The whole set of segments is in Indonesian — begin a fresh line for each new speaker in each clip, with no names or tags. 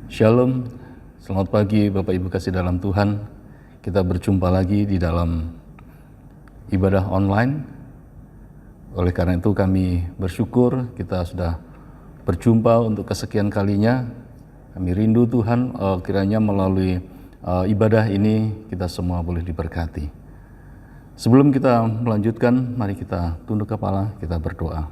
Shalom, selamat pagi Bapak Ibu kasih dalam Tuhan. Kita berjumpa lagi di dalam ibadah online. Oleh karena itu kami bersyukur kita sudah berjumpa untuk kesekian kalinya. Kami rindu Tuhan kiranya melalui ibadah ini kita semua boleh diberkati. Sebelum kita melanjutkan, mari kita tunduk kepala, kita berdoa.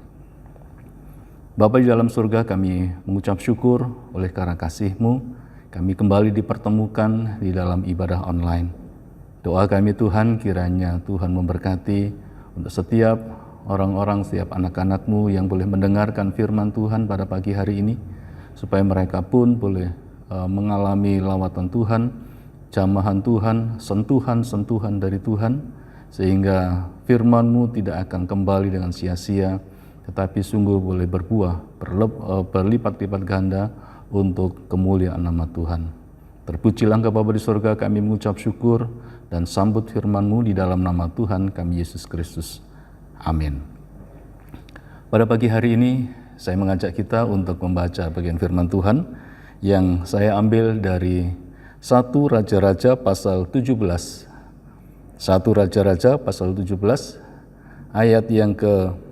Bapa di dalam surga, kami mengucap syukur oleh karena kasih-Mu, kami kembali dipertemukan di dalam ibadah online. Doa kami Tuhan, kiranya Tuhan memberkati untuk setiap orang-orang, setiap anak-anak-Mu yang boleh mendengarkan firman Tuhan pada pagi hari ini, supaya mereka pun boleh mengalami lawatan Tuhan, jamahan Tuhan, sentuhan-sentuhan dari Tuhan, sehingga firman-Mu tidak akan kembali dengan sia-sia, tetapi sungguh boleh berbuah berlipat-lipat ganda untuk kemuliaan nama Tuhan. Terpujilah Engkau Bapa di surga, kami mengucap syukur dan sambut firman-Mu di dalam nama Tuhan kami Yesus Kristus. Amin. Pada pagi hari ini saya mengajak kita untuk membaca bagian firman Tuhan yang saya ambil dari 1 Raja-Raja pasal 17. 1 Raja-Raja pasal 17 ayat yang ke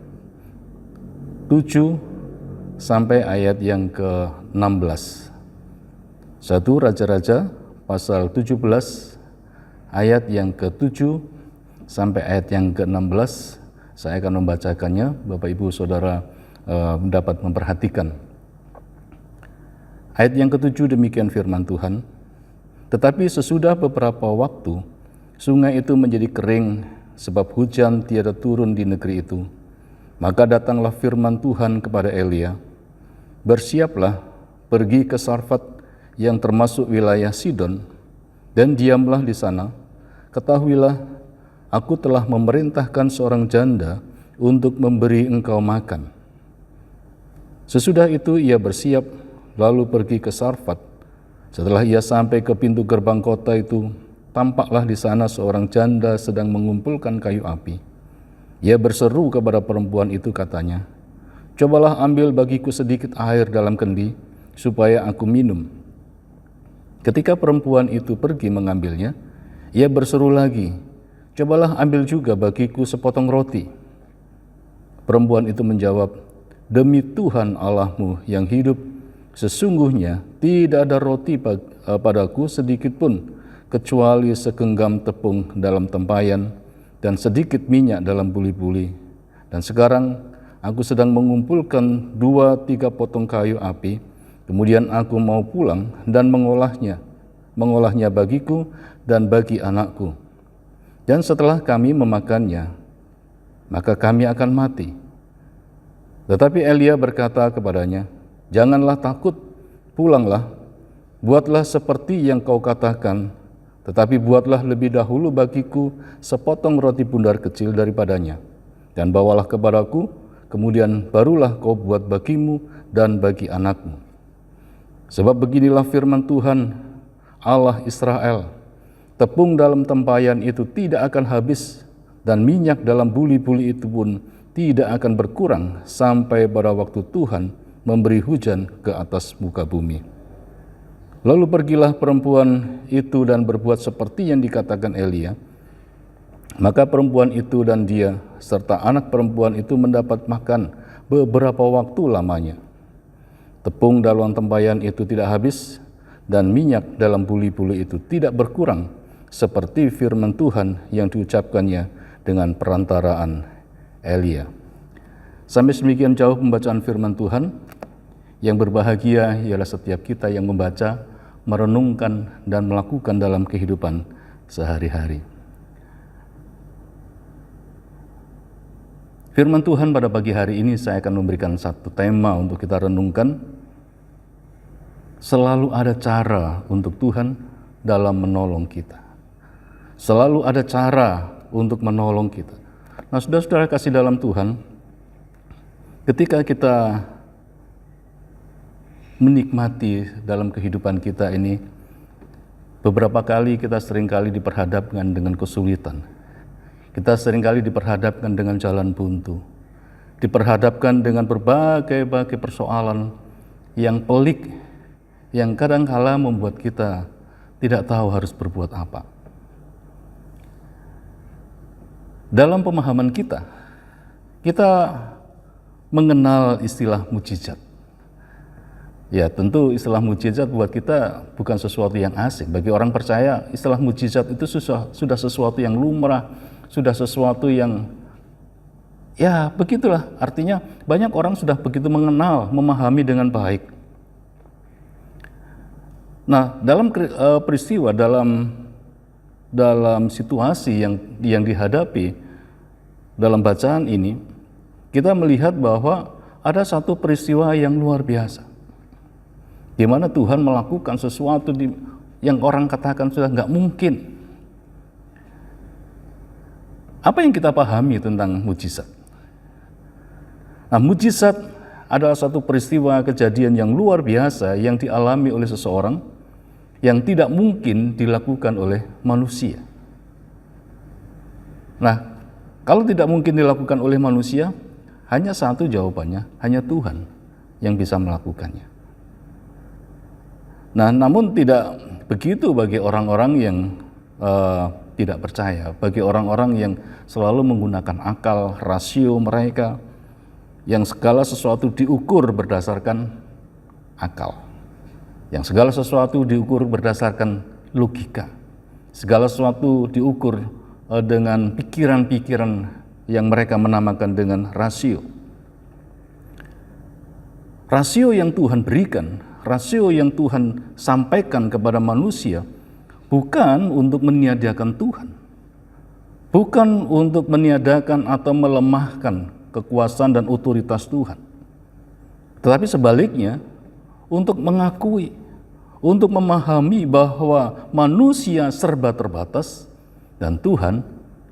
7 sampai ayat yang ke-16. 1 Raja-Raja pasal 17 ayat yang ke-7 sampai ayat yang ke-16. Saya akan membacakannya, Bapak Ibu Saudara dapat memperhatikan. Ayat yang ke-7 demikian firman Tuhan. Tetapi sesudah beberapa waktu, sungai itu menjadi kering sebab hujan tiada turun di negeri itu. Maka datanglah firman Tuhan kepada Elia, bersiaplah, pergi ke Sarfat yang termasuk wilayah Sidon, dan diamlah di sana. Ketahuilah, aku telah memerintahkan seorang janda untuk memberi engkau makan. Sesudah itu ia bersiap, lalu pergi ke Sarfat. Setelah ia sampai ke pintu gerbang kota itu, tampaklah di sana seorang janda sedang mengumpulkan kayu api. Ia berseru kepada perempuan itu, katanya, "Cobalah ambil bagiku sedikit air dalam kendi, supaya aku minum." Ketika perempuan itu pergi mengambilnya, ia berseru lagi, "Cobalah ambil juga bagiku sepotong roti." Perempuan itu menjawab, "Demi Tuhan Allahmu yang hidup, sesungguhnya tidak ada roti padaku sedikit pun, kecuali segenggam tepung dalam tempayan, dan sedikit minyak dalam buli-buli. Dan sekarang aku sedang mengumpulkan 2-3 potong kayu api, kemudian aku mau pulang dan mengolahnya bagiku dan bagi anakku. Dan setelah kami memakannya, maka kami akan mati." Tetapi Elia berkata kepadanya, "Janganlah takut, pulanglah, buatlah seperti yang kau katakan, tetapi buatlah lebih dahulu bagiku sepotong roti bundar kecil daripadanya, dan bawalah kepadaku, kemudian barulah kau buat bagimu dan bagi anakmu. Sebab beginilah firman Tuhan, Allah Israel, tepung dalam tempayan itu tidak akan habis, dan minyak dalam buli-buli itu pun tidak akan berkurang sampai pada waktu Tuhan memberi hujan ke atas muka bumi." Lalu pergilah perempuan itu dan berbuat seperti yang dikatakan Elia. Maka perempuan itu dan dia serta anak perempuan itu mendapat makan beberapa waktu lamanya. Tepung dalam tempayan itu tidak habis, dan minyak dalam buli-buli itu tidak berkurang, seperti firman Tuhan yang diucapkannya dengan perantaraan Elia. Sampai sedemikian jauh pembacaan firman Tuhan. Yang berbahagia ialah setiap kita yang membaca, merenungkan, dan melakukan dalam kehidupan sehari-hari. Firman Tuhan pada pagi hari ini saya akan memberikan satu tema untuk kita renungkan. Selalu ada cara untuk Tuhan dalam menolong kita. Selalu ada cara untuk menolong kita. Nah, saudara-saudara kasih dalam Tuhan, ketika kita menikmati dalam kehidupan kita ini, beberapa kali kita seringkali diperhadapkan dengan kesulitan. Kita seringkali diperhadapkan dengan jalan buntu, diperhadapkan dengan berbagai persoalan yang pelik, yang kadangkala membuat kita tidak tahu harus berbuat apa. Dalam pemahaman kita mengenal istilah mukjizat. Ya, tentu istilah mukjizat buat kita bukan sesuatu yang asing. Bagi orang percaya, istilah mukjizat itu sudah sesuatu yang lumrah, sudah sesuatu yang ya begitulah. Artinya banyak orang sudah begitu mengenal, memahami dengan baik. Nah, dalam peristiwa, dalam situasi yang dihadapi dalam bacaan ini, kita melihat bahwa ada satu peristiwa yang luar biasa, di mana Tuhan melakukan sesuatu yang orang katakan sudah nggak mungkin. Apa yang kita pahami tentang mukjizat? Nah, mukjizat adalah satu peristiwa kejadian yang luar biasa yang dialami oleh seseorang yang tidak mungkin dilakukan oleh manusia. Nah, kalau tidak mungkin dilakukan oleh manusia, hanya satu jawabannya, hanya Tuhan yang bisa melakukannya. Nah, namun tidak begitu bagi orang-orang yang tidak percaya, bagi orang-orang yang selalu menggunakan akal, rasio mereka, yang segala sesuatu diukur berdasarkan akal. Yang segala sesuatu diukur berdasarkan logika. Segala sesuatu diukur dengan pikiran-pikiran yang mereka menamakan dengan rasio. Rasio yang Tuhan berikan, rasio yang Tuhan sampaikan kepada manusia bukan untuk meniadakan Tuhan. Bukan untuk meniadakan atau melemahkan kekuasaan dan otoritas Tuhan. Tetapi sebaliknya, untuk mengakui, untuk memahami bahwa manusia serba terbatas dan Tuhan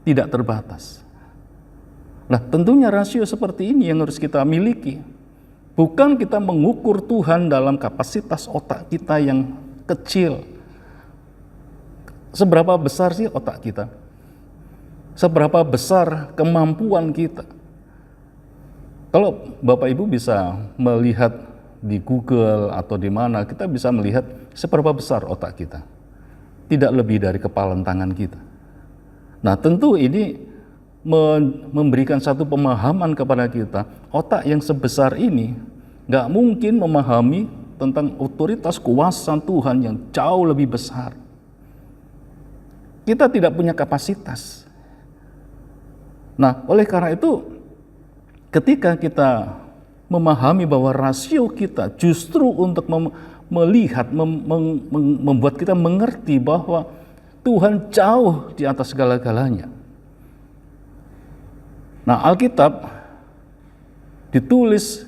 tidak terbatas. Nah, tentunya rasio seperti ini yang harus kita miliki. Bukan kita mengukur Tuhan dalam kapasitas otak kita yang kecil. Seberapa besar sih otak kita? Seberapa besar kemampuan kita? Kalau Bapak Ibu bisa melihat di Google atau di mana, kita bisa melihat seberapa besar otak kita. Tidak lebih dari kepalan tangan kita. Nah, tentu ini memberikan satu pemahaman kepada kita, otak yang sebesar ini nggak mungkin memahami tentang otoritas kuasa Tuhan yang jauh lebih besar. Kita tidak punya kapasitas. Nah, oleh karena itu, ketika kita memahami bahwa rasio kita justru untuk melihat, membuat kita mengerti bahwa Tuhan jauh di atas segala-galanya. Nah, Alkitab ditulis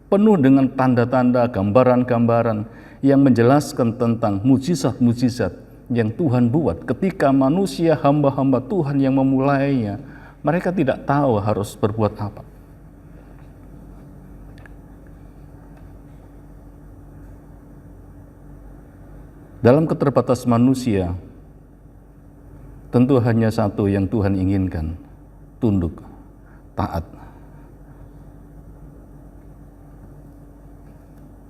penuh dengan tanda-tanda, gambaran-gambaran yang menjelaskan tentang mukjizat-mukjizat yang Tuhan buat. Ketika manusia, hamba-hamba Tuhan yang memulainya, mereka tidak tahu harus berbuat apa. Dalam keterbatasan manusia, tentu hanya satu yang Tuhan inginkan, tunduk, taat.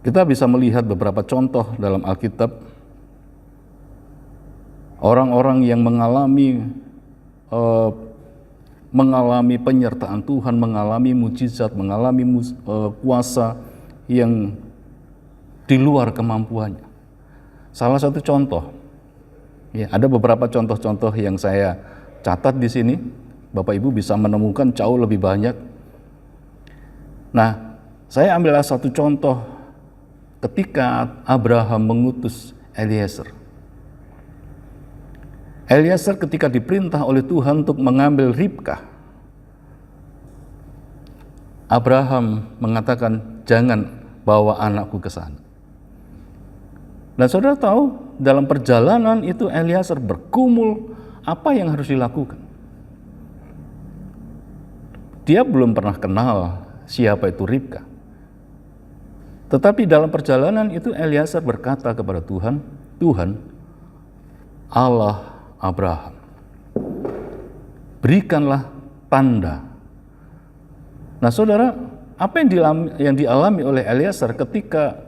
Kita bisa melihat beberapa contoh dalam Alkitab, orang-orang yang mengalami penyertaan Tuhan, mengalami mukjizat, mengalami kuasa yang di luar kemampuannya. Salah satu contoh, ya, ada beberapa contoh-contoh yang saya catat di sini. Bapak Ibu bisa menemukan jauh lebih banyak. Nah, saya ambil satu contoh ketika Abraham mengutus Eliezer. Eliezer ketika diperintah oleh Tuhan untuk mengambil Ribkah, Abraham mengatakan, jangan bawa anakku ke sana. Nah, saudara tahu, dalam perjalanan itu Eliezer bergumul apa yang harus dilakukan. Dia belum pernah kenal siapa itu Ribkah. Tetapi dalam perjalanan itu Eliezer berkata kepada Tuhan, Tuhan, Allah Abraham, berikanlah tanda. Nah, saudara, apa yang dialami oleh Eliezer ketika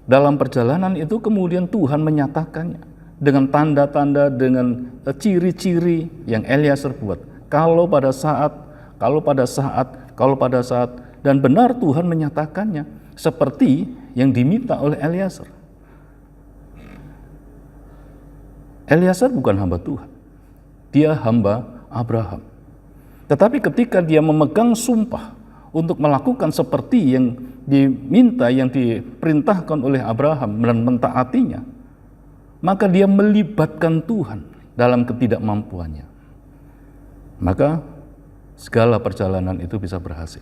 dalam perjalanan itu kemudian Tuhan menyatakannya dengan tanda-tanda, dengan ciri-ciri yang Eliezer buat. Kalau pada saat, dan benar Tuhan menyatakannya seperti yang diminta oleh Eliezer. Eliezer bukan hamba Tuhan, dia hamba Abraham. Tetapi ketika dia memegang sumpah untuk melakukan seperti yang diminta, yang diperintahkan oleh Abraham dan mentaatinya, maka dia melibatkan Tuhan dalam ketidakmampuannya. Maka segala perjalanan itu bisa berhasil.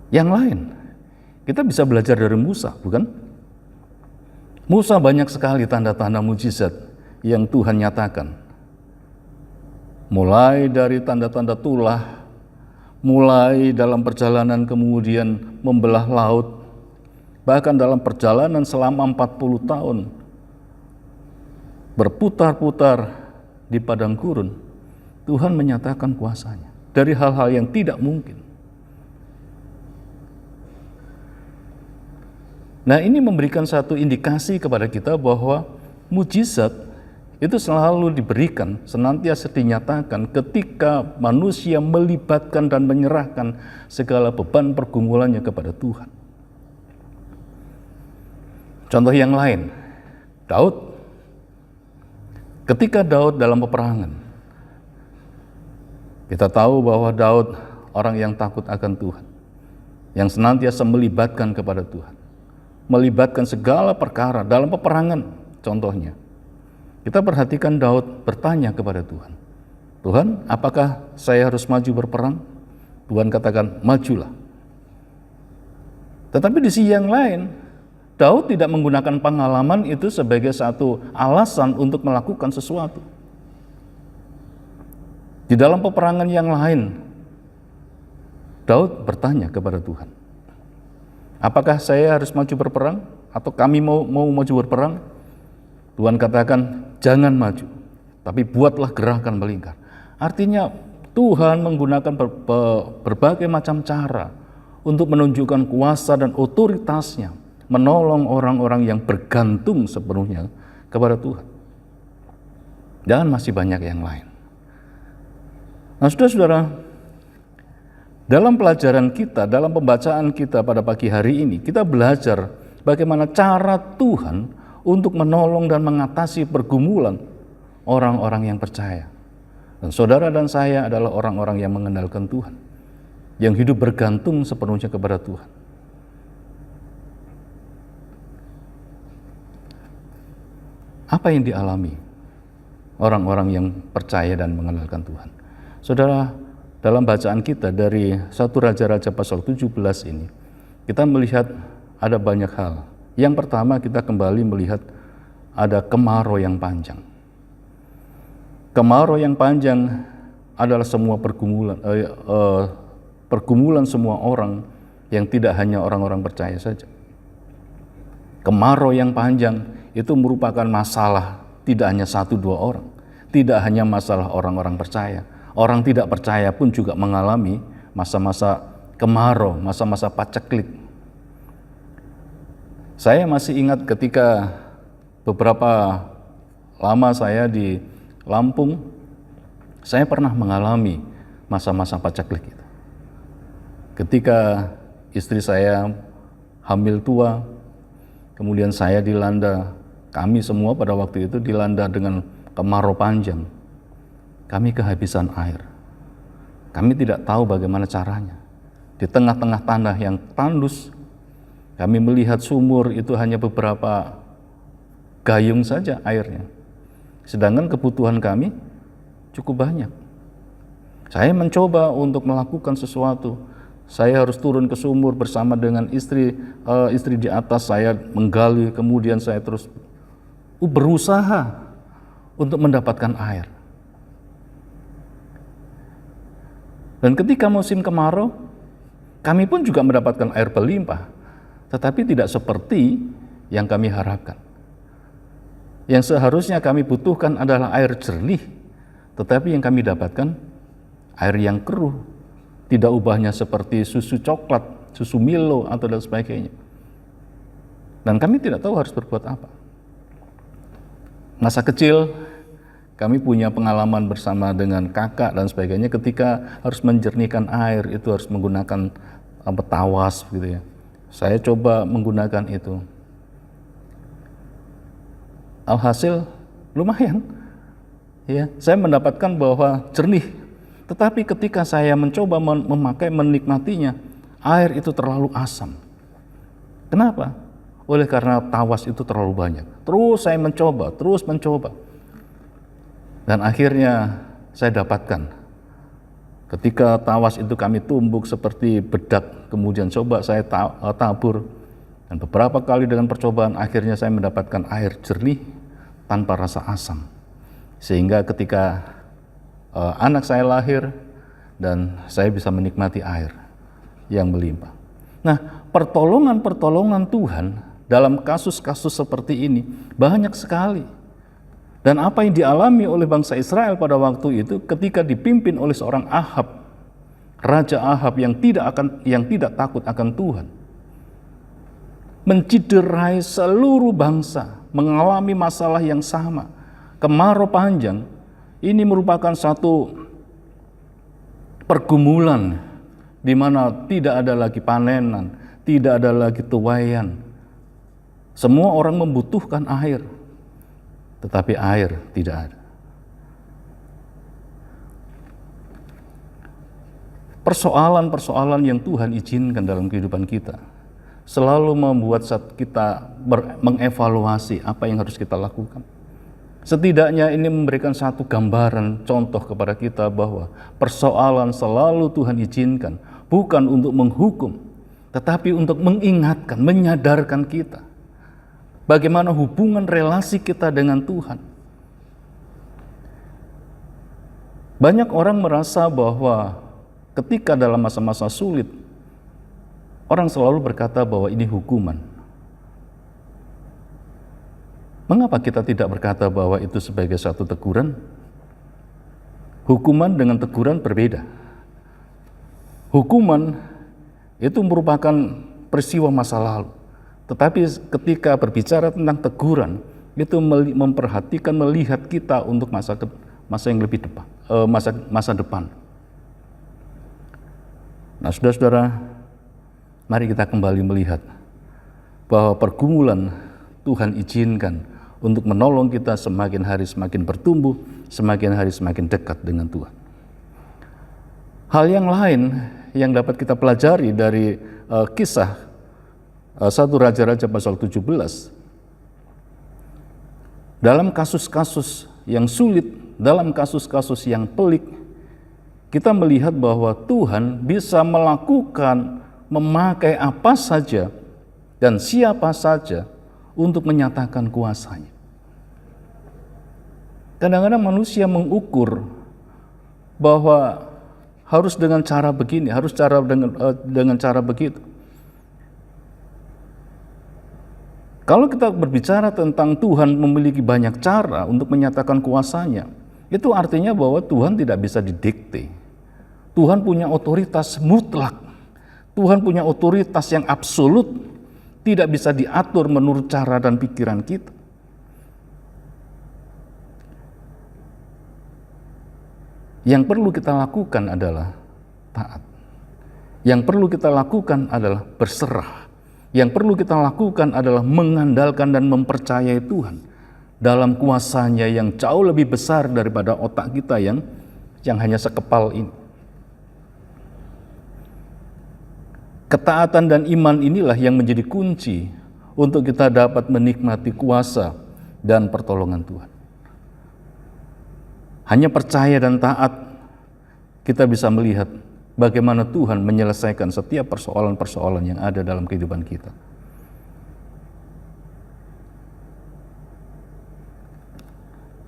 Yang lain, kita bisa belajar dari Musa, bukan? Musa banyak sekali tanda-tanda mujizat yang Tuhan nyatakan. Mulai dari tanda-tanda tulah, mulai dalam perjalanan kemudian membelah laut, bahkan dalam perjalanan selama 40 tahun, berputar-putar di padang gurun, Tuhan menyatakan kuasanya dari hal-hal yang tidak mungkin. Nah, ini memberikan satu indikasi kepada kita bahwa mujizat itu selalu diberikan, senantiasa dinyatakan ketika manusia melibatkan dan menyerahkan segala beban pergumulannya kepada Tuhan. Contoh yang lain, Daud. Ketika Daud dalam peperangan, kita tahu bahwa Daud orang yang takut akan Tuhan, yang senantiasa melibatkan kepada Tuhan, melibatkan segala perkara dalam peperangan. Contohnya, kita perhatikan Daud bertanya kepada Tuhan, Tuhan, apakah saya harus maju berperang? Tuhan katakan, majulah. Tetapi di sisi yang lain, Daud tidak menggunakan pengalaman itu sebagai satu alasan untuk melakukan sesuatu. Di dalam peperangan yang lain, Daud bertanya kepada Tuhan, apakah saya harus maju berperang? Atau kami mau maju berperang? Tuhan katakan, jangan maju, tapi buatlah gerakan melingkar. Artinya Tuhan menggunakan berbagai macam cara untuk menunjukkan kuasa dan otoritasnya, menolong orang-orang yang bergantung sepenuhnya kepada Tuhan. Dan masih banyak yang lain. Nah, saudara-saudara, dalam pelajaran kita, dalam pembacaan kita pada pagi hari ini, kita belajar bagaimana cara Tuhan untuk menolong dan mengatasi pergumulan orang-orang yang percaya. Dan saudara dan saya adalah orang-orang yang mengandalkan Tuhan, yang hidup bergantung sepenuhnya kepada Tuhan. Apa yang dialami orang-orang yang percaya dan mengandalkan Tuhan? Saudara, dalam bacaan kita dari 1 Raja-Raja pasal 17 ini, kita melihat ada banyak hal. Yang pertama, kita kembali melihat ada kemarau yang panjang. Kemarau yang panjang adalah semua pergumulan semua orang yang tidak hanya orang-orang percaya saja. Kemarau yang panjang itu merupakan masalah tidak hanya 1-2 orang, tidak hanya masalah orang-orang percaya. Orang tidak percaya pun juga mengalami masa-masa kemarau, masa-masa paceklik. Saya masih ingat ketika beberapa lama saya di Lampung, saya pernah mengalami masa-masa paceklik itu. Ketika istri saya hamil tua, kemudian saya dilanda, kami semua pada waktu itu dilanda dengan kemarau panjang. Kami kehabisan air. Kami tidak tahu bagaimana caranya. Di tengah-tengah tanah yang tandus, kami melihat sumur itu hanya beberapa gayung saja airnya. Sedangkan kebutuhan kami cukup banyak. Saya mencoba untuk melakukan sesuatu. Saya harus turun ke sumur bersama dengan istri di atas, saya menggali, kemudian saya terus berusaha untuk mendapatkan air. Dan ketika musim kemarau, kami pun juga mendapatkan air berlimpah, tetapi tidak seperti yang kami harapkan. Yang seharusnya kami butuhkan adalah air jernih, tetapi yang kami dapatkan air yang keruh. Tidak ubahnya seperti susu coklat, susu Milo, atau dan sebagainya. Dan kami tidak tahu harus berbuat apa. Masa kecil, kami punya pengalaman bersama dengan kakak dan sebagainya ketika harus menjernihkan air, itu harus menggunakan tawas gitu ya. Saya coba menggunakan itu. Alhasil lumayan. Ya, saya mendapatkan bahwa jernih. Tetapi ketika saya mencoba menikmatinya, air itu terlalu asam. Kenapa? Oleh karena tawas itu terlalu banyak. Terus saya mencoba. Dan akhirnya saya dapatkan. Ketika tawas itu kami tumbuk seperti bedak, kemudian coba saya tabur. Dan beberapa kali dengan percobaan, akhirnya saya mendapatkan air jernih tanpa rasa asam. Sehingga ketika anak saya lahir, dan saya bisa menikmati air yang melimpah. Nah, pertolongan Tuhan dalam kasus-kasus seperti ini banyak sekali. Dan apa yang dialami oleh bangsa Israel pada waktu itu ketika dipimpin oleh seorang Ahab, Raja Ahab yang tidak takut akan Tuhan, menciderai seluruh bangsa, mengalami masalah yang sama, kemarau panjang. Ini merupakan satu pergumulan di mana tidak ada lagi panenan, tidak ada lagi tuaian. Semua orang membutuhkan air, tetapi air tidak ada. Persoalan-persoalan yang Tuhan izinkan dalam kehidupan kita selalu membuat kita mengevaluasi apa yang harus kita lakukan. Setidaknya ini memberikan satu gambaran contoh kepada kita bahwa persoalan selalu Tuhan izinkan bukan untuk menghukum, tetapi untuk mengingatkan, menyadarkan kita bagaimana hubungan relasi kita dengan Tuhan. Banyak orang merasa bahwa ketika dalam masa-masa sulit, orang selalu berkata bahwa ini hukuman. Mengapa kita tidak berkata bahwa itu sebagai satu teguran? Hukuman dengan teguran berbeda. Hukuman itu merupakan peristiwa masa lalu. Tetapi ketika berbicara tentang teguran, itu memperhatikan, melihat kita untuk masa yang lebih depan, masa depan. Nah, saudara-saudara, mari kita kembali melihat bahwa pergumulan Tuhan izinkan untuk menolong kita semakin hari semakin bertumbuh, semakin hari semakin dekat dengan Tuhan. Hal yang lain yang dapat kita pelajari dari kisah 1 Raja-Raja pasal 17, dalam kasus-kasus yang sulit, dalam kasus-kasus yang pelik, kita melihat bahwa Tuhan bisa memakai apa saja dan siapa saja untuk menyatakan kuasanya. Kadang-kadang manusia mengukur bahwa harus dengan cara begini, harus dengan cara begitu. Kalau kita berbicara tentang Tuhan memiliki banyak cara untuk menyatakan kuasanya, itu artinya bahwa Tuhan tidak bisa didikte. Tuhan punya otoritas mutlak. Tuhan punya otoritas yang absolut, tidak bisa diatur menurut cara dan pikiran kita. Yang perlu kita lakukan adalah taat. Yang perlu kita lakukan adalah berserah. Yang perlu kita lakukan adalah mengandalkan dan mempercayai Tuhan dalam kuasanya yang jauh lebih besar daripada otak kita yang hanya sekepal ini. Ketaatan dan iman inilah yang menjadi kunci untuk kita dapat menikmati kuasa dan pertolongan Tuhan. Hanya percaya dan taat, kita bisa melihat bagaimana Tuhan menyelesaikan setiap persoalan-persoalan yang ada dalam kehidupan kita.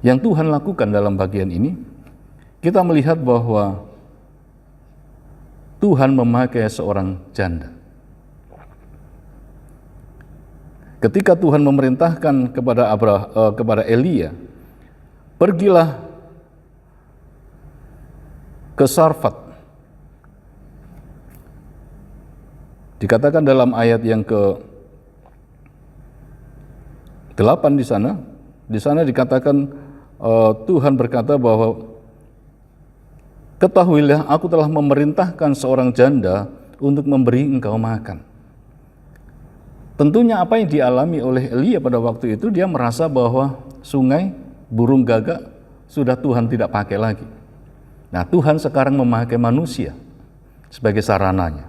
Yang Tuhan lakukan dalam bagian ini, kita melihat bahwa Tuhan memakai seorang janda. Ketika Tuhan memerintahkan kepada Elia, pergilah ke Sarfat. Dikatakan dalam ayat yang 8 di sana. Di sana dikatakan Tuhan berkata bahwa ketahuilah aku telah memerintahkan seorang janda untuk memberi engkau makan. Tentunya apa yang dialami oleh Elia pada waktu itu, dia merasa bahwa sungai, burung gagak sudah Tuhan tidak pakai lagi. Nah, Tuhan sekarang memakai manusia sebagai sarananya,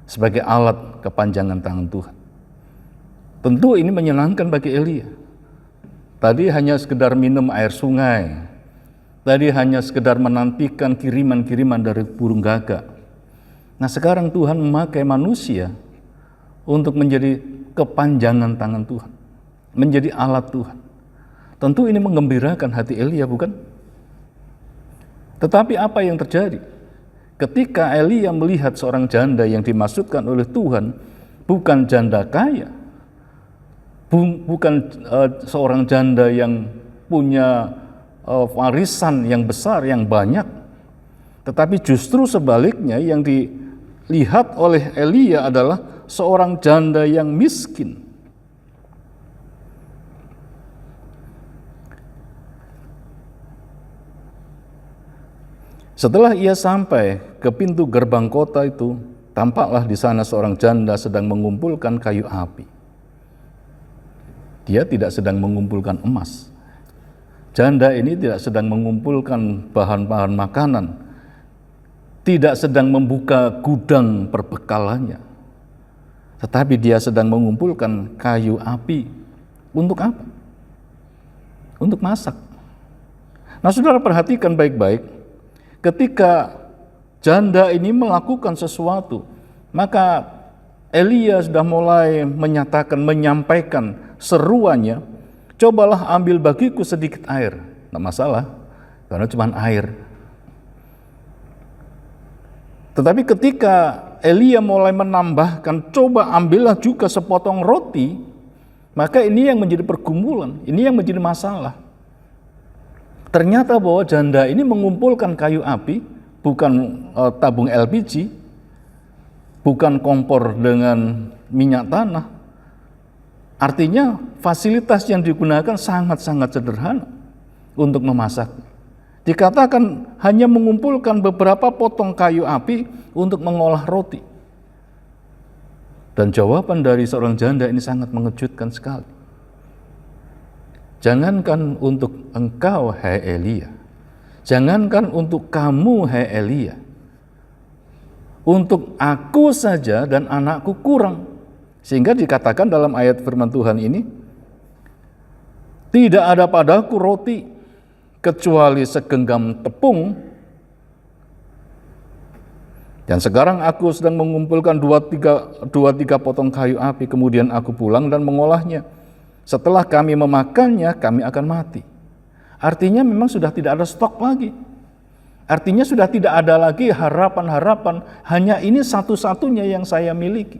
sebagai alat kepanjangan tangan Tuhan. Tentu ini menyenangkan bagi Elia. Tadi hanya sekedar minum air sungai, tadi hanya sekedar menantikan kiriman-kiriman dari burung gagak. Nah, sekarang Tuhan memakai manusia untuk menjadi kepanjangan tangan Tuhan, menjadi alat Tuhan. Tentu ini menggembirakan hati Elia, bukan? Tetapi apa yang terjadi? Ketika Elia melihat seorang janda yang dimaksudkan oleh Tuhan bukan janda kaya, bukan seorang janda yang punya warisan yang besar, yang banyak, tetapi justru sebaliknya yang dilihat oleh Elia adalah seorang janda yang miskin. Setelah ia sampai ke pintu gerbang kota itu, tampaklah di sana seorang janda sedang mengumpulkan kayu api. Dia tidak sedang mengumpulkan emas. Janda ini tidak sedang mengumpulkan bahan-bahan makanan, tidak sedang membuka gudang perbekalannya, tetapi dia sedang mengumpulkan kayu api. Untuk apa? Untuk masak. Nah, saudara perhatikan baik-baik. Ketika janda ini melakukan sesuatu, maka Elia sudah mulai menyatakan, menyampaikan seruannya, cobalah ambil bagiku sedikit air. Tidak masalah, karena cuma air. Tetapi ketika Elia mulai menambahkan, coba ambillah juga sepotong roti, maka ini yang menjadi pergumulan, ini yang menjadi masalah. Ternyata bahwa janda ini mengumpulkan kayu api, bukan tabung LPG, bukan kompor dengan minyak tanah. Artinya fasilitas yang digunakan sangat-sangat sederhana untuk memasak. Dikatakan hanya mengumpulkan beberapa potong kayu api untuk mengolah roti. Dan jawaban dari seorang janda ini sangat mengejutkan sekali. Jangankan untuk engkau, hai Elia. Jangankan untuk kamu, hai Elia. Untuk aku saja dan anakku kurang. Sehingga dikatakan dalam ayat firman Tuhan ini, tidak ada padaku roti kecuali segenggam tepung. Dan sekarang aku sedang mengumpulkan dua tiga potong kayu api, kemudian aku pulang dan mengolahnya. Setelah kami memakannya, kami akan mati. Artinya memang sudah tidak ada stok lagi. Artinya sudah tidak ada lagi harapan-harapan, hanya ini satu-satunya yang saya miliki.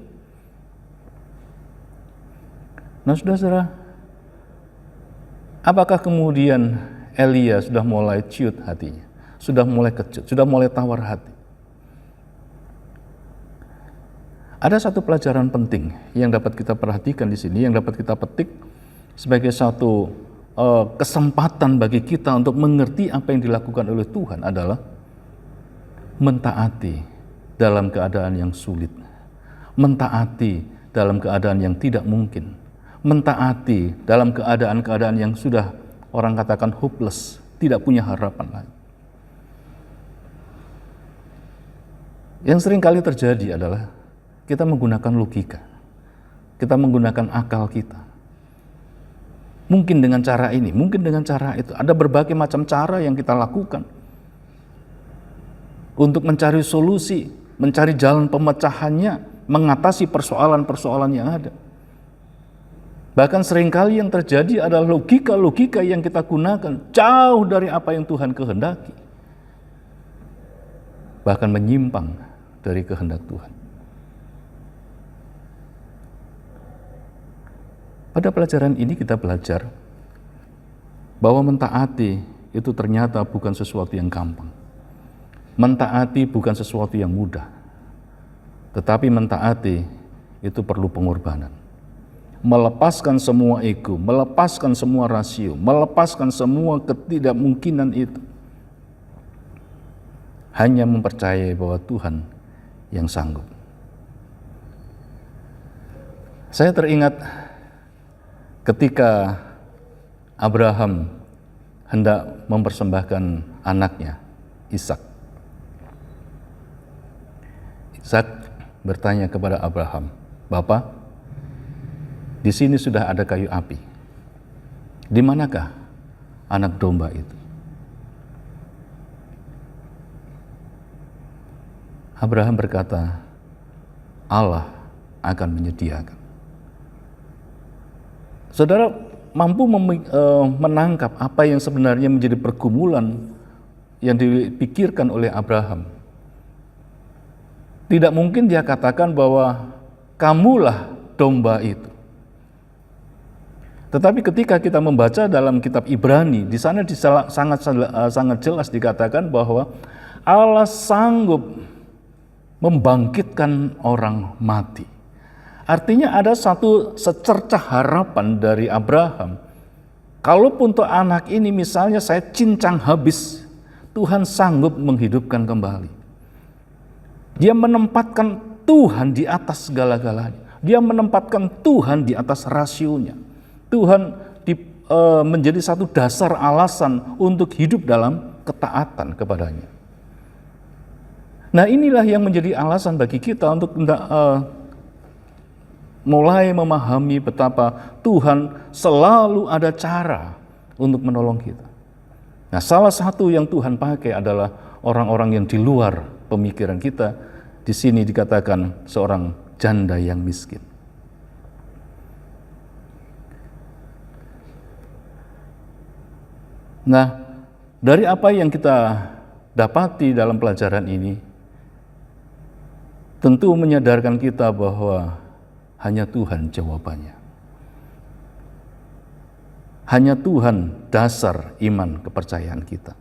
Nah, saudara, apakah kemudian Elia sudah mulai ciut hatinya? Sudah mulai kecut, sudah mulai tawar hati? Ada satu pelajaran penting yang dapat kita perhatikan di sini, yang dapat kita petik sebagai satu kesempatan bagi kita untuk mengerti apa yang dilakukan oleh Tuhan adalah mentaati dalam keadaan yang sulit, mentaati dalam keadaan yang tidak mungkin, mentaati dalam keadaan-keadaan yang sudah orang katakan hopeless, tidak punya harapan lagi. Yang sering kali terjadi adalah kita menggunakan logika, kita menggunakan akal kita. Mungkin dengan cara ini, mungkin dengan cara itu. Ada berbagai macam cara yang kita lakukan untuk mencari solusi, mencari jalan pemecahannya, mengatasi persoalan-persoalan yang ada. Bahkan seringkali yang terjadi adalah logika-logika yang kita gunakan jauh dari apa yang Tuhan kehendaki. Bahkan menyimpang dari kehendak Tuhan. Pada pelajaran ini kita belajar bahwa mentaati itu ternyata bukan sesuatu yang gampang. Mentaati bukan sesuatu yang mudah. Tetapi mentaati itu perlu pengorbanan. melepaskan semua ego, melepaskan semua rasio, melepaskan semua ketidakmungkinan itu. Hanya mempercayai bahwa Tuhan yang sanggup. Saya teringat ketika Abraham hendak mempersembahkan anaknya, Ishak. Ishak bertanya kepada Abraham, "Bapak, di sini sudah ada kayu api. Di manakah anak domba itu?" Abraham berkata, "Allah akan menyediakan." Saudara mampu menangkap apa yang sebenarnya menjadi pergumulan yang dipikirkan oleh Abraham. Tidak mungkin dia katakan bahwa kamulah domba itu. Tetapi ketika kita membaca dalam kitab Ibrani, di sana sangat jelas dikatakan bahwa Allah sanggup membangkitkan orang mati. Artinya ada satu secercah harapan dari Abraham. Kalaupun tuh anak ini misalnya saya cincang habis, Tuhan sanggup menghidupkan kembali. Dia menempatkan Tuhan di atas segala-galanya. Dia menempatkan Tuhan di atas rasionya. Tuhan menjadi satu dasar alasan untuk hidup dalam ketaatan kepadanya. Nah, inilah yang menjadi alasan bagi kita untuk mulai memahami betapa Tuhan selalu ada cara untuk menolong kita. Nah, salah satu yang Tuhan pakai adalah orang-orang yang di luar pemikiran kita. Di sini dikatakan seorang janda yang miskin. Nah, dari apa yang kita dapati dalam pelajaran ini, tentu menyadarkan kita bahwa hanya Tuhan jawabannya. Hanya Tuhan dasar iman kepercayaan kita.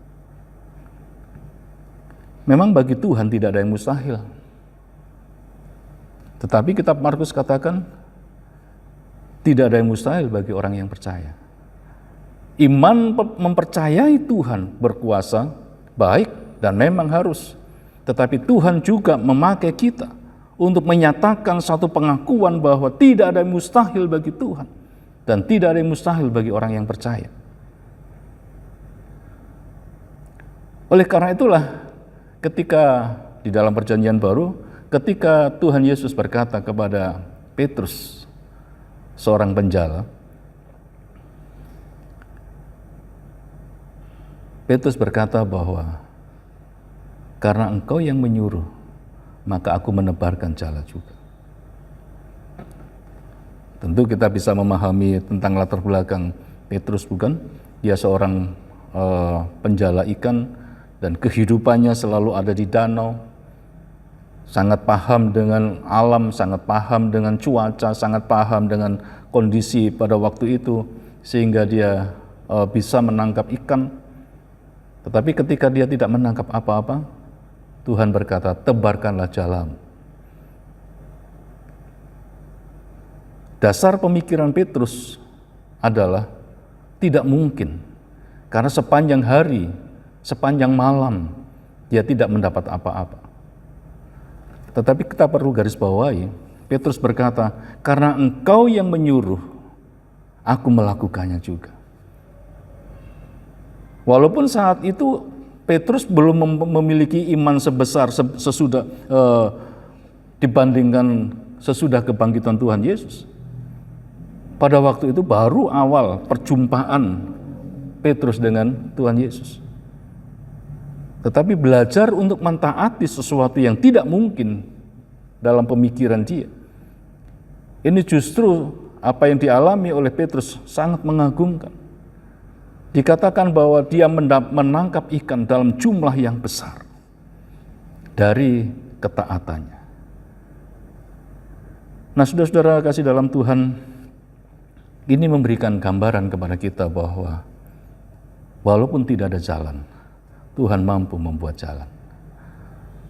Memang bagi Tuhan tidak ada yang mustahil. Tetapi kitab Markus katakan tidak ada yang mustahil bagi orang yang percaya. Iman mempercayai Tuhan berkuasa, baik dan memang harus. Tetapi Tuhan juga memakai kita untuk menyatakan satu pengakuan bahwa tidak ada yang mustahil bagi Tuhan dan tidak ada yang mustahil bagi orang yang percaya. Oleh karena itulah ketika di dalam Perjanjian Baru, ketika Tuhan Yesus berkata kepada Petrus, seorang penjala, Petrus berkata bahwa karena engkau yang menyuruh, maka aku menebarkan jala juga. Tentu kita bisa memahami tentang latar belakang Petrus, bukan? Dia seorang penjala ikan dan kehidupannya selalu ada di danau. Sangat paham dengan alam, sangat paham dengan cuaca, sangat paham dengan kondisi pada waktu itu, sehingga dia bisa menangkap ikan. Tetapi ketika dia tidak menangkap apa-apa, Tuhan berkata, tebarkanlah jalamu. Dasar pemikiran Petrus adalah tidak mungkin, karena sepanjang hari, sepanjang malam, dia tidak mendapat apa-apa. Tetapi kita perlu garis bawahi, Petrus berkata, karena engkau yang menyuruh, aku melakukannya juga. Walaupun saat itu Petrus belum memiliki iman sebesar sesudah dibandingkan sesudah kebangkitan Tuhan Yesus. Pada waktu itu baru awal perjumpaan Petrus dengan Tuhan Yesus. Tetapi belajar untuk mentaati sesuatu yang tidak mungkin dalam pemikiran dia. Ini justru apa yang dialami oleh Petrus sangat mengagumkan. Dikatakan bahwa dia menangkap ikan dalam jumlah yang besar dari ketaatannya. Nah, saudara-saudara kasih dalam Tuhan, ini memberikan gambaran kepada kita bahwa walaupun tidak ada jalan, Tuhan mampu membuat jalan.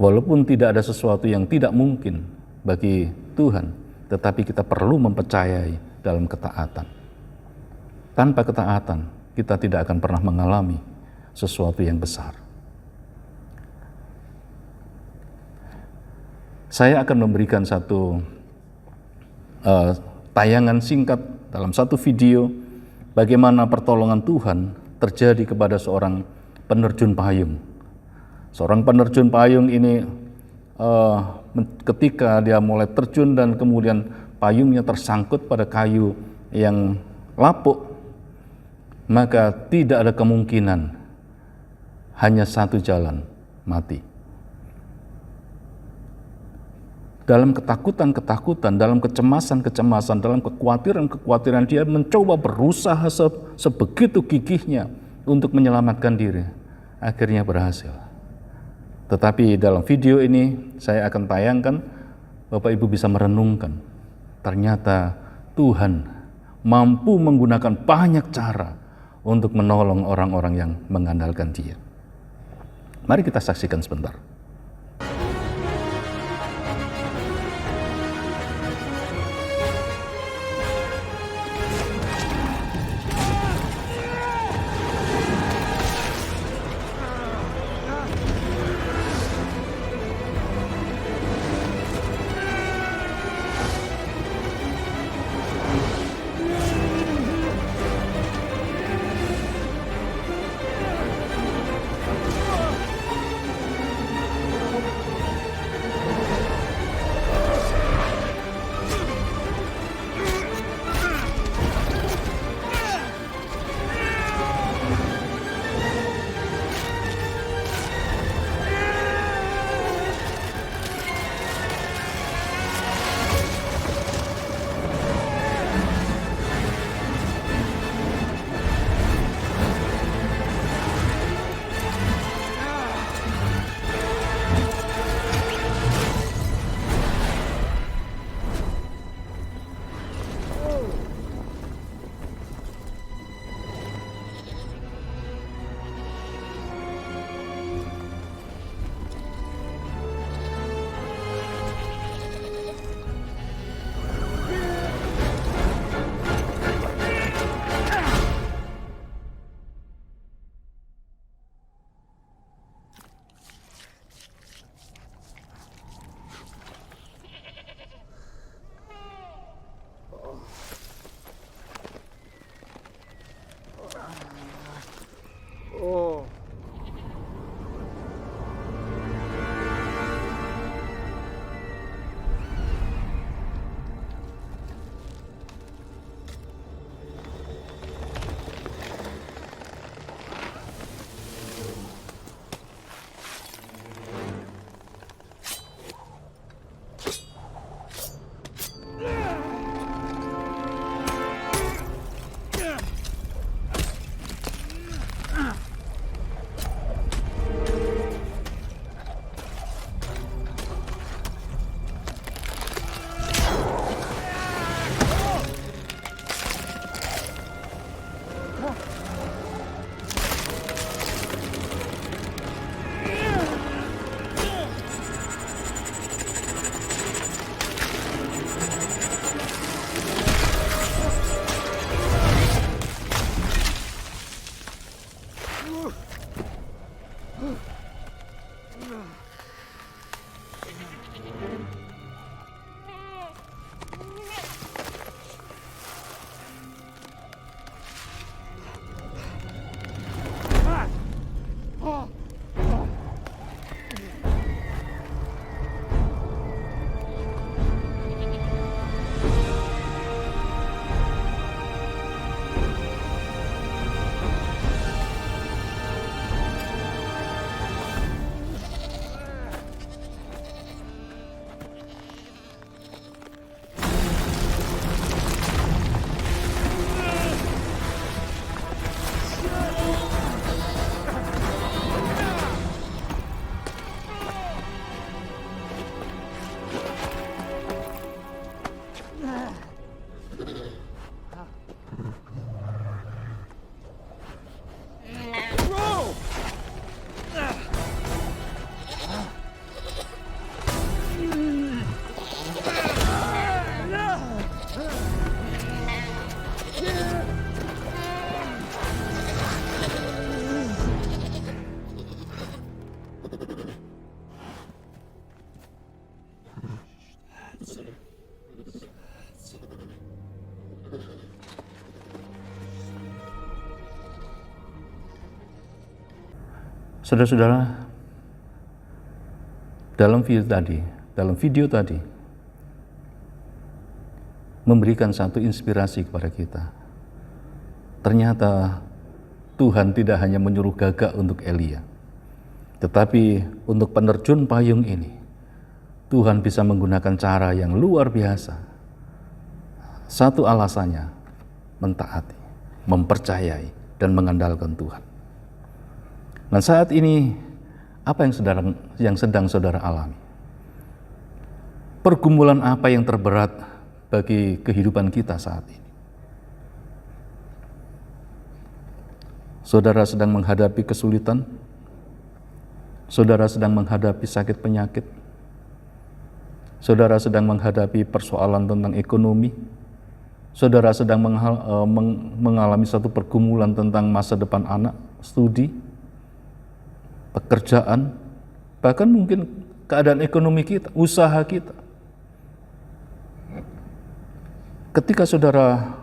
Walaupun tidak ada sesuatu yang tidak mungkin bagi Tuhan, tetapi kita perlu mempercayai dalam ketaatan. Tanpa ketaatan, kita tidak akan pernah mengalami sesuatu yang besar. Saya akan memberikan satu tayangan singkat dalam satu video bagaimana pertolongan Tuhan terjadi kepada seorang penerjun payung. Seorang penerjun payung ini ketika dia mulai terjun dan kemudian payungnya tersangkut pada kayu yang lapuk, maka tidak ada kemungkinan, hanya satu jalan, mati. Dalam ketakutan-ketakutan, dalam kecemasan-kecemasan, dalam kekhawatiran-kekhawatiran, dia mencoba berusaha sebegitu gigihnya untuk menyelamatkan diri. Akhirnya berhasil. Tetapi dalam video ini saya akan tayangkan, Bapak Ibu bisa merenungkan. Ternyata Tuhan mampu menggunakan banyak cara untuk menolong orang-orang yang mengandalkan Dia. Mari kita saksikan sebentar. Saudara-saudara, dalam video tadi memberikan satu inspirasi kepada kita. Ternyata Tuhan tidak hanya menyuruh gagak untuk Elia, tetapi untuk penerjun payung ini Tuhan bisa menggunakan cara yang luar biasa. Satu alasannya mentaati, mempercayai, dan mengandalkan Tuhan. Dan saat ini apa yang sedang saudara alami? Pergumulan apa yang terberat bagi kehidupan kita saat ini? Saudara sedang menghadapi kesulitan? Saudara sedang menghadapi sakit penyakit? Saudara sedang menghadapi persoalan tentang ekonomi? Saudara sedang mengalami satu pergumulan tentang masa depan anak, studi, pekerjaan, bahkan mungkin keadaan ekonomi kita, usaha kita. Ketika saudara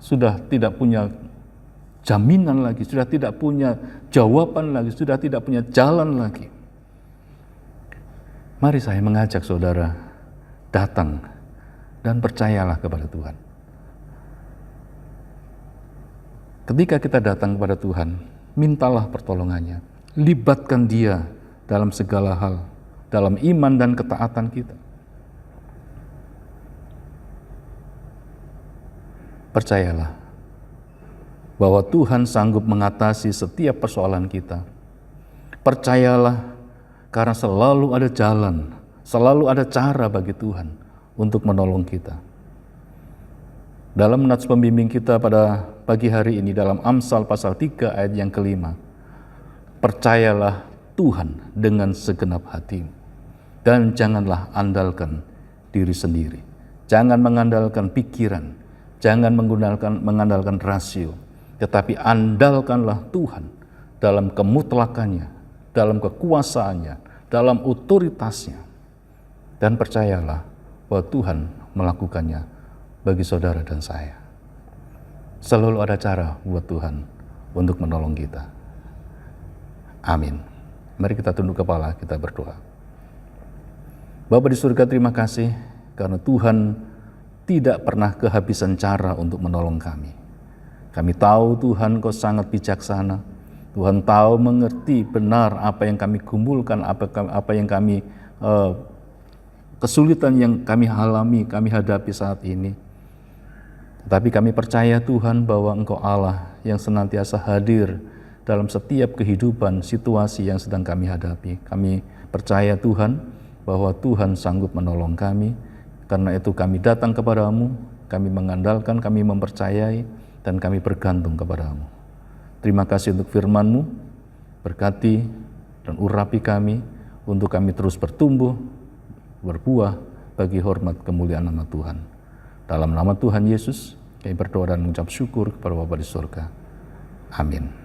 sudah tidak punya jaminan lagi, sudah tidak punya jawaban lagi, sudah tidak punya jalan lagi, mari saya mengajak saudara datang dan percayalah kepada Tuhan. Ketika kita datang kepada Tuhan, mintalah pertolongannya, libatkan Dia dalam segala hal, dalam iman dan ketaatan kita. Percayalah bahwa Tuhan sanggup mengatasi setiap persoalan kita. Percayalah karena selalu ada jalan, selalu ada cara bagi Tuhan untuk menolong kita. Dalam nats pembimbing kita pada pagi hari ini dalam Amsal pasal 3 ayat yang kelima, percayalah Tuhan dengan segenap hatimu dan janganlah andalkan diri sendiri. Jangan mengandalkan pikiran, jangan mengandalkan rasio, tetapi andalkanlah Tuhan dalam kemutlakannya, dalam kekuasaannya, dalam otoritasnya, dan percayalah bahwa Tuhan melakukannya bagi saudara dan saya. Selalu ada cara buat Tuhan untuk menolong kita. Amin. Mari kita tunduk kepala, kita berdoa. Bapa di surga, terima kasih karena Tuhan tidak pernah kehabisan cara untuk menolong kami. Kami tahu Tuhan Kau sangat bijaksana. Tuhan tahu mengerti benar apa yang kami kumpulkan, apa yang kami kesulitan yang kami alami, kami hadapi saat ini. Tetapi kami percaya Tuhan bahwa Engkau Allah yang senantiasa hadir dalam setiap kehidupan, situasi yang sedang kami hadapi. Kami percaya Tuhan bahwa Tuhan sanggup menolong kami. Karena itu kami datang kepadamu, kami mengandalkan, kami mempercayai, dan kami bergantung kepadamu. Terima kasih untuk firman-Mu, berkati dan urapi kami untuk kami terus bertumbuh, berbuah bagi hormat kemuliaan nama Tuhan. Dalam nama Tuhan Yesus, kami berdoa dan mengucap syukur kepada Bapa di surga. Amin.